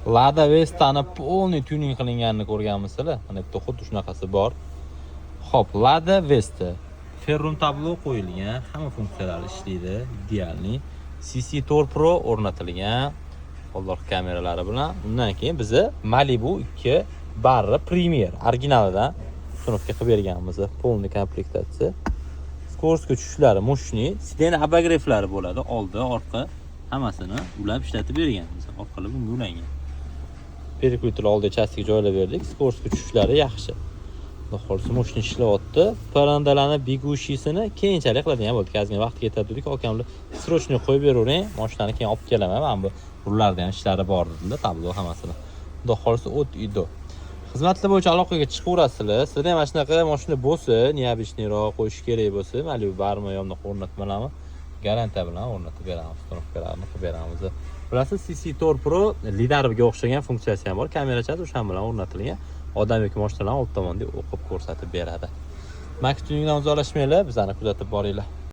Lada Vesta'ni polniy tuning qilinganini ko'rganmisizlar? Mana bitta xuddi shunaqasi bor. Xo'p, Lada Vesta Ferrum tablo qo'yilgan, hamma funksiyalari ishlaydi, idealniy. CC Tour Pro o'rnatilgan. Oldin kameralari bilan. Undan keyin bizni Malibu 2 barra Premier originalidan tunuqqa qilib berganmiz. Polniy komplektatsiya. Skorost tushishlari mushni, siden abagreiflari bo'ladi, oldi, orqa hammasini ulab ishlatib berganmiz. Orqali bunga ulangan. Perekutor oldi chastiga joylab berdik. Skorost tushishlari yaxshi. Xo'sh, mushni ishlayapti. Parandalarni bigushisini keyinchalik qiladigan bo'ldik. Ozgina vaqt ketadi dedik, akamlar srochni qo'yib beravering, mashinani keyin olib kelaman. Men bu rullarda ham ishlari bor dedi, tablo hammasini. Xudo xolsa o't uydi. Xizmatlar bo'yicha aloqaga chiqaverasizlar. Sizlar ham mana shunaqa mashina bo'lsa, neobichniyroq qo'yish kerak bo'lsa, Malibu barmi yo'qmi o'rnatmalarni garantiya bilan o'rnatib beramiz, tunuqlarni qilib beramiz. Bilasiz, CC Tour Pro lidarga o'xshagan funksiyasi ham bor. Kamerachasi o'sha bilan o'rnatilgan. Odam yoki mashinalarni old tomonda o'qib ko'rsatib beradi. Max Tuningdan uzoqlashmanglar, bizani kuzatib boringlar.